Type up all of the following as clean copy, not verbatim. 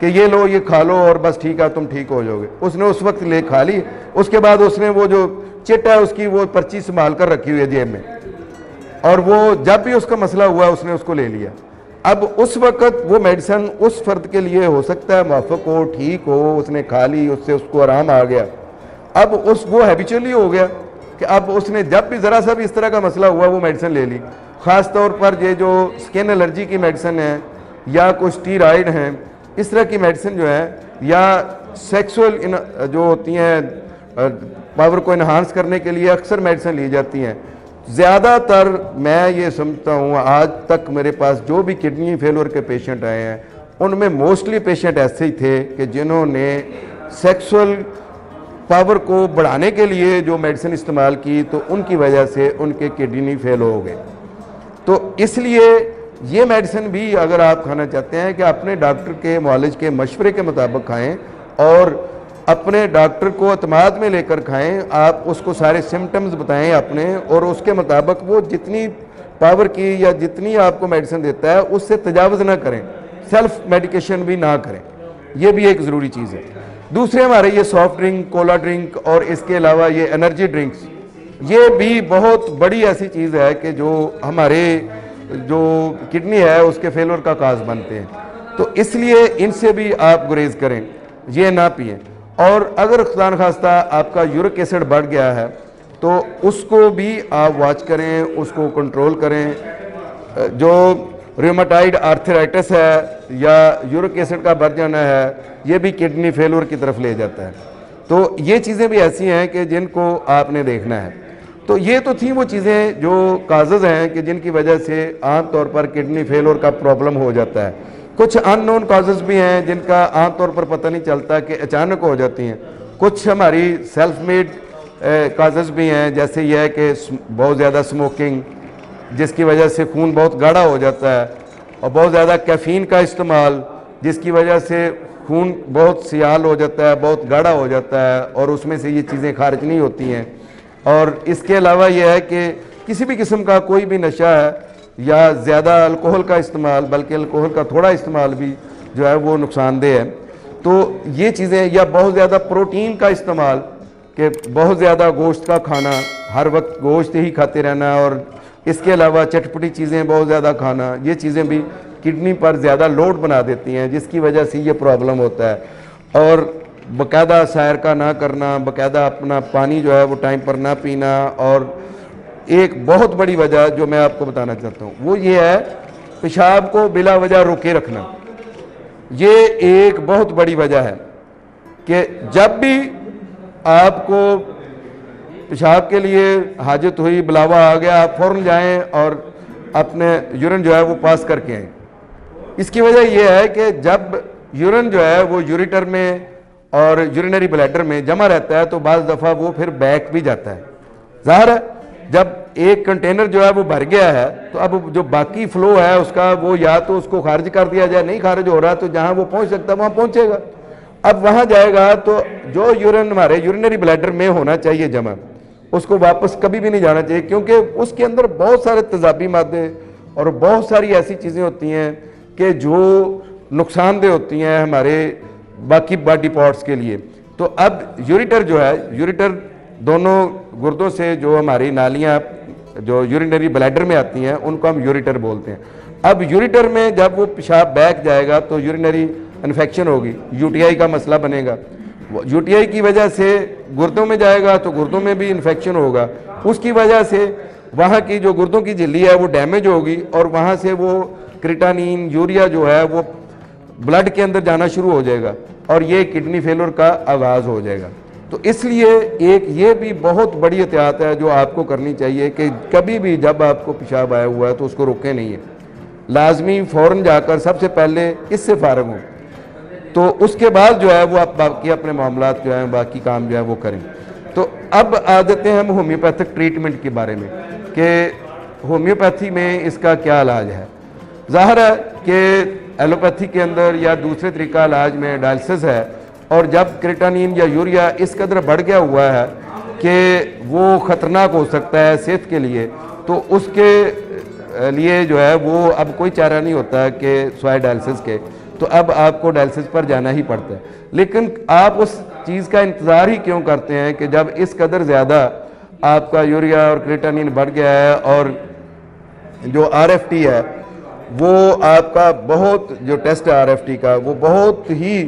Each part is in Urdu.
کہ یہ لو یہ کھا لو اور بس ٹھیک ہے تم ٹھیک ہو جاؤ گے. اس نے اس وقت لے کھا لی, اس کے بعد اس نے وہ جو چٹ ہے اس کی وہ پرچی سنبھال کر رکھی ہوئی ہے جیب میں, اور وہ جب بھی اس کا مسئلہ ہوا اس نے اس کو لے لیا. اب اس وقت وہ میڈیسن اس فرد کے لیے ہو سکتا ہے موافق ہو, ٹھیک ہو, اس نے کھا لی, اس سے اس کو آرام آ گیا. اب وہ ہیبیچولی ہو گیا کہ اب اس نے جب بھی ذرا سا بھی اس طرح کا مسئلہ ہوا وہ میڈیسن لے لی. خاص طور پر یہ جو سکن الرجی کی میڈیسن ہے یا کوئی اسٹیرائڈ ہیں, اس طرح کی میڈیسن جو ہے, یا سیکسول جو ہوتی ہیں پاور کو انہانس کرنے کے لیے اکثر میڈیسن لی جاتی ہیں. زیادہ تر میں یہ سمجھتا ہوں آج تک میرے پاس جو بھی کڈنی فیلور کے پیشنٹ آئے ہیں ان میں موسٹلی پیشنٹ ایسے ہی تھے کہ جنہوں نے سیکسول پاور کو بڑھانے کے لیے جو میڈیسن استعمال کی تو ان کی وجہ سے ان کے کڈنی فیل ہو گئے. تو اس لیے یہ میڈیسن بھی اگر آپ کھانا چاہتے ہیں کہ اپنے ڈاکٹر کے معالج کے مشورے کے مطابق کھائیں اور اپنے ڈاکٹر کو اعتماد میں لے کر کھائیں. آپ اس کو سارے سمٹمز بتائیں اپنے, اور اس کے مطابق وہ جتنی پاور کی یا جتنی آپ کو میڈیسن دیتا ہے اس سے تجاوز نہ کریں, سیلف میڈیکیشن بھی نہ کریں. یہ بھی ایک ضروری چیز ہے. دوسرے ہمارے یہ سافٹ ڈرنک, کولا ڈرنک اور اس کے علاوہ یہ انرجی ڈرنکس, یہ بھی بہت بڑی ایسی چیز ہے کہ جو ہمارے جو کڈنی ہے اس کے فیلور کا کاز بنتے ہیں. تو اس لیے ان سے بھی آپ گریز کریں, یہ نہ پئیں. اور اگر خدا نخواستہ آپ کا یورک ایسڈ بڑھ گیا ہے تو اس کو بھی آپ واچ کریں, اس کو کنٹرول کریں. جو ریومیٹائڈ آرتھرائٹس ہے یا یورک ایسڈ کا بڑھ جانا ہے یہ بھی کڈنی فیلور کی طرف لے جاتا ہے. تو یہ چیزیں بھی ایسی ہیں کہ جن کو آپ نے دیکھنا ہے. تو یہ تو تھیں وہ چیزیں جو کازز ہیں کہ جن کی وجہ سے عام طور پر کڈنی فیلور کا پرابلم ہو جاتا ہے. کچھ ان نون کازز بھی ہیں جن کا عام طور پر پتہ نہیں چلتا کہ اچانک ہو جاتی ہیں. کچھ ہماری سیلف میڈ کازز بھی ہیں, جیسے یہ ہے کہ بہت زیادہ سموکنگ جس کی وجہ سے خون بہت گاڑھا ہو جاتا ہے, اور بہت زیادہ کیفین کا استعمال جس کی وجہ سے خون بہت سیال ہو جاتا ہے, بہت گاڑھا ہو جاتا ہے اور اس میں سے یہ چیزیں خارج نہیں ہوتی ہیں. اور اس کے علاوہ یہ ہے کہ کسی بھی قسم کا کوئی بھی نشہ ہے یا زیادہ الکوہل کا استعمال, بلکہ الکوہل کا تھوڑا استعمال بھی جو ہے وہ نقصان دہ ہے. تو یہ چیزیں, یا بہت زیادہ پروٹین کا استعمال کہ بہت زیادہ گوشت کا کھانا, ہر وقت گوشت ہی کھاتے رہنا, اور اس کے علاوہ چٹپٹی چیزیں بہت زیادہ کھانا, یہ چیزیں بھی کڈنی پر زیادہ لوڈ بنا دیتی ہیں جس کی وجہ سے یہ پرابلم ہوتا ہے. اور باقاعدہ سیر کا نہ کرنا, باقاعدہ اپنا پانی جو ہے وہ ٹائم پر نہ پینا, اور ایک بہت بڑی وجہ جو میں آپ کو بتانا چاہتا ہوں وہ یہ ہے پیشاب کو بلا وجہ روکے رکھنا. یہ ایک بہت بڑی وجہ ہے کہ جب بھی آپ کو پیشاب کے لیے حاجت ہوئی, بلاوا آ گیا, آپ فوراً جائیں اور اپنے یورین جو ہے وہ پاس کر کے آئیں. اس کی وجہ یہ ہے کہ جب یورین جو ہے وہ یوریٹر میں اور یورینری بلیڈر میں جمع رہتا ہے تو بعض دفعہ وہ پھر بیک بھی جاتا ہے. ظاہر ہے جب ایک کنٹینر جو ہے وہ بھر گیا ہے تو اب جو باقی فلو ہے اس کا وہ یا تو اس کو خارج کر دیا جائے, نہیں خارج ہو رہا تو جہاں وہ پہنچ سکتا ہے وہاں پہنچے گا. اب وہاں جائے گا تو جو یورین ہمارے یورینری بلیڈر میں ہونا چاہیے جمع, اس کو واپس کبھی بھی نہیں جانا چاہیے, کیونکہ اس کے اندر بہت سارے تیزابی مادے اور بہت ساری ایسی چیزیں ہوتی ہیں کہ جو نقصان دہ ہوتی ہیں ہمارے باقی باڈی پارٹس کے لیے. تو اب یوریٹر جو ہے, یوریٹر دونوں گردوں سے جو ہماری نالیاں جو یورینری بلیڈر میں آتی ہیں ان کو ہم یوریٹر بولتے ہیں. اب یوریٹر میں جب وہ پیشاب بیک جائے گا تو یورینری انفیکشن ہوگی, یو ٹی آئی کا مسئلہ بنے گا. یو ٹی آئی کی وجہ سے گردوں میں جائے گا تو گردوں میں بھی انفیکشن ہوگا, اس کی وجہ سے وہاں کی جو گردوں کی جھلی ہے وہ ڈیمیج ہوگی اور وہاں سے وہ کریٹانین, یوریا جو ہے وہ بلڈ کے اندر جانا شروع ہو جائے گا اور یہ کڈنی فیلور کا آغاز ہو جائے گا. تو اس لیے ایک یہ بھی بہت بڑی احتیاط ہے جو آپ کو کرنی چاہیے کہ کبھی بھی جب آپ کو پیشاب آیا ہوا ہے تو اس کو روکیں نہیں ہے, لازمی فوراً جا کر سب سے پہلے اس سے فارغ ہوں, تو اس کے بعد جو ہے وہ آپ باقی اپنے معاملات جو ہیں باقی کام جو ہے وہ کریں. تو اب آ جاتے ہیں ہم ہومیوپیتھک ٹریٹمنٹ کے بارے میں کہ ہومیوپیتھی میں اس کا کیا علاج ہے. ظاہر ہے کہ ایلوپیتھی کے اندر یا دوسرے طریقہ علاج میں ڈائلسس ہے, اور جب کریٹانین یا یوریا اس قدر بڑھ گیا ہوا ہے کہ وہ خطرناک ہو سکتا ہے صحت کے لیے, تو اس کے لیے جو ہے وہ اب کوئی چارہ نہیں ہوتا کہ سوائے ڈائلسس کے. تو اب آپ کو ڈائلسس پر جانا ہی پڑتا ہے. لیکن آپ اس چیز کا انتظار ہی کیوں کرتے ہیں کہ جب اس قدر زیادہ آپ کا یوریا اور کریٹانین بڑھ گیا ہے اور جو RFT ہے وہ آپ کا بہت جو ٹیسٹ ہے RFT کا وہ بہت ہی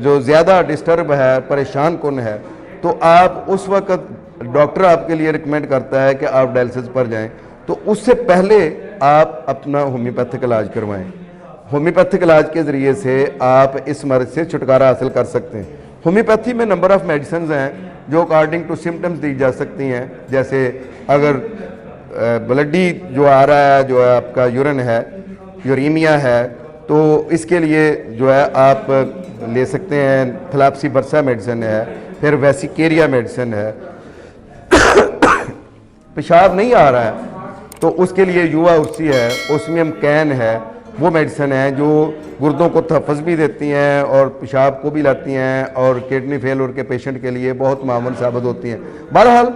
جو زیادہ ڈسٹرب ہے, پریشان کن ہے, تو آپ اس وقت ڈاکٹر آپ کے لیے ریکمینڈ کرتا ہے کہ آپ ڈائلسس پر جائیں. تو اس سے پہلے آپ اپنا ہومیوپیتھک علاج کروائیں. ہومیوپیتھک علاج کے ذریعے سے آپ اس مرض سے چھٹکارا حاصل کر سکتے ہیں. ہومیوپیتھی میں نمبر آف میڈیسنز ہیں جو اکارڈنگ ٹو سمٹمز دی جا سکتی ہیں. جیسے اگر بلڈی جو آ رہا ہے, جو ہے آپ کا یورین ہے, یوریمیا ہے, تو اس کے لیے جو ہے آپ لے سکتے ہیں فلاپسی برسا میڈیسن ہے, پھر ویسیکیریا میڈیسن ہے. پیشاب نہیں آ رہا ہے تو اس کے لیے یووا ارسی ہے, اوسمیم کین ہے, وہ میڈیسن ہیں جو گردوں کو تحفظ بھی دیتی ہیں اور پیشاب کو بھی لاتی ہیں اور کڈنی فیلور کے پیشنٹ کے لیے بہت معاون ثابت ہوتی ہیں. بہرحال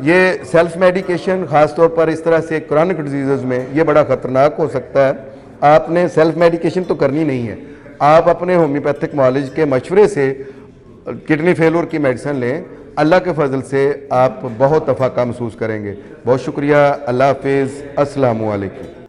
یہ سیلف میڈیکیشن خاص طور پر اس طرح سے کرونک ڈیزیزز میں یہ بڑا خطرناک ہو سکتا ہے. آپ نے سیلف میڈیکیشن تو کرنی نہیں ہے, آپ اپنے ہومیوپیتھک معالج کے مشورے سے کڈنی فیلور کی میڈیسن لیں. اللہ کے فضل سے آپ بہت افاقہ محسوس کریں گے. بہت شکریہ. اللہ حافظ. السلام علیکم.